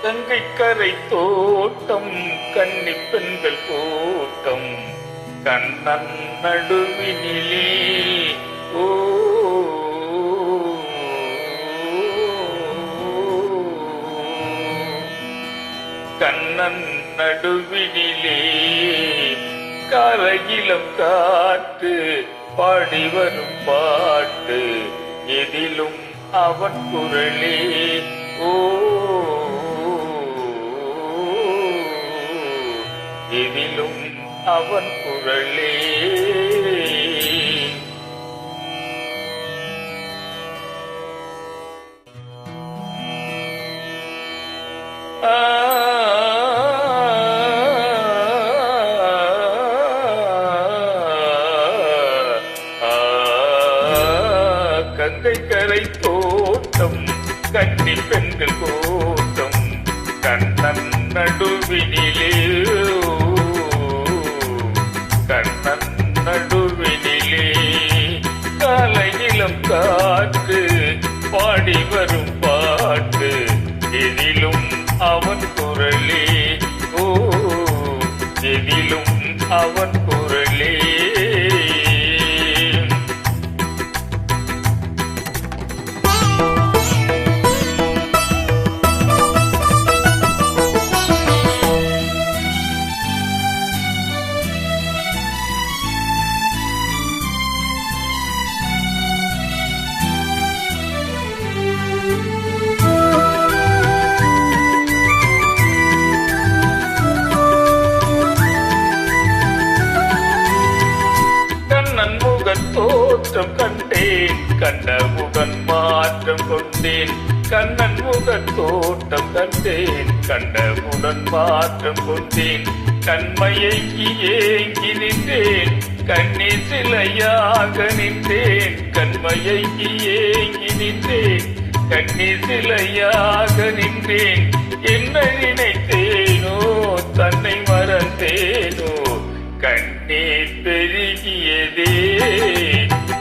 கங்கை கரை தோட்டம் கன்னி பெண்கள் கூட்டம் கண்ணன் நடுவினிலே ஓ கண்ணன் நடுவினிலே கரையிலம் காற்று பாடி வரும் பாட்டு எதிலும் அவன் குரலே ஓ எதிலும் அவன் குரலே கங்கை கரை தோட்டம் கன்னி பெண்கள் கூட்டம் கண்ணன் நடுவினிலே கண்ணன் நடுவினிலே காலையிலம் காற்று பாடி வரும் பாட்டு எதிலும் அவன் குரலே ஓ எதிலும் அவன் குரலே தோற்றம் கண்டேன் கண்டவுடன் மாற்றம் கொண்டேன் கண்ணன் முக தோட்டம் கண்டேன் கண்டவுடன் மாற்றம் கொண்டேன் கண்மையைக்கு ஏங்கி நின்றேன் கண்ணீர் சிலையாக நின்றேன் கண்மையைக்கு ஏங்கி நின்றேன் கண்ணீர் சிலையாக நின்றேன் என்ன நினைத்தேனோ தன்னை மறந்தேனோ கண்ணீர் பெருகியதே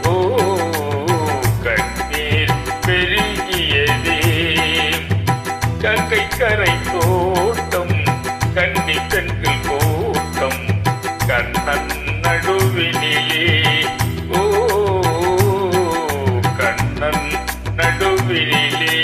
ஓ கண்ணீர் பெருகியதே கங்கை கரை தோட்டம் கன்னி பெண்கள் கூட்டம் கண்ணன் நடுவினிலே ஓ கண்ணன் நடுவினிலே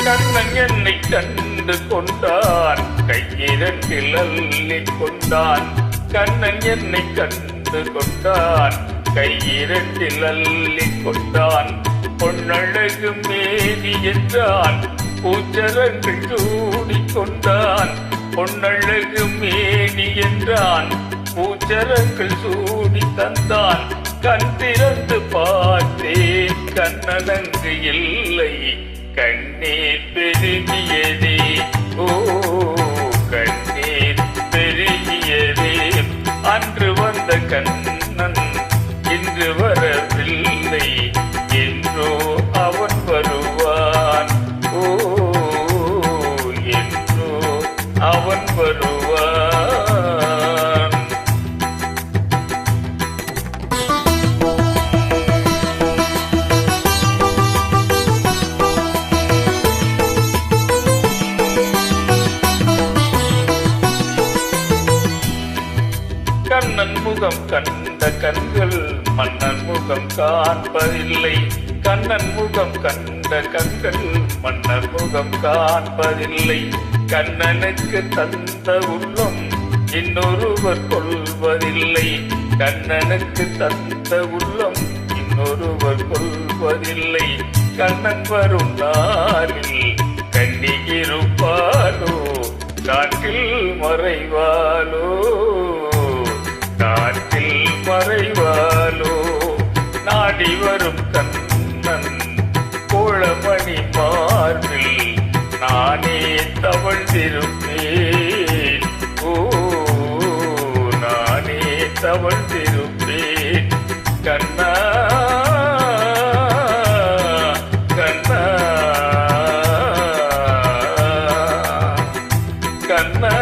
கண்ணன் என்னை கண்டு கொண்டான் கையிரண்டில் அள்ளிக் கொண்டான் கண்ணன் என்னை கண்டு கொண்டான் கையிரண்டில் அள்ளிக் கொண்டான் பொன்னழகு மேனி என்றான் பூச்சரங்கள் சூடிக் கொண்டான் பொன்னழகு மேனி என்றான் பூச்சரங்கள் சூடி தந்தான் கண் திறந்து பார்த்தேன் கண்ணனங்கு இல்லை கண்ணீர் பெருகியதே ஓ கண்ணீர் பெருகியதே அன்று வந்த கண்ணன் இன்று வரவில்லை என்றோ அவன் வருவான் ஓ என்றோ அவன் வருவான் கண்ணன் முகம் கண்ட கண்கள் மன்னன் முகம் காண்பதில்லை கண்ணன் முகம் கண்ட கண்கள் மன்னர் முகம் காண்பதில்லை கண்ணனுக்கு தந்த உள்ளம் இன்னொருவர் கொள்வதில்லை கண்ணனுக்கு தந்த உள்ளம் இன்னொருவர் கொள்வதில்லை கண்ணன் வரும் நாளில் கண்ணி இருப்பாலோ காற்றில் மறைவாலோ காற்றில் மறைவாலோ நாடி வரும் கண்ணன் கோளமணி மார்பில் நானே தவழ்ந்திருப்பேன் ஓ நானே தவழ்ந்திருப்பேன் கண்ணா கண்ணன்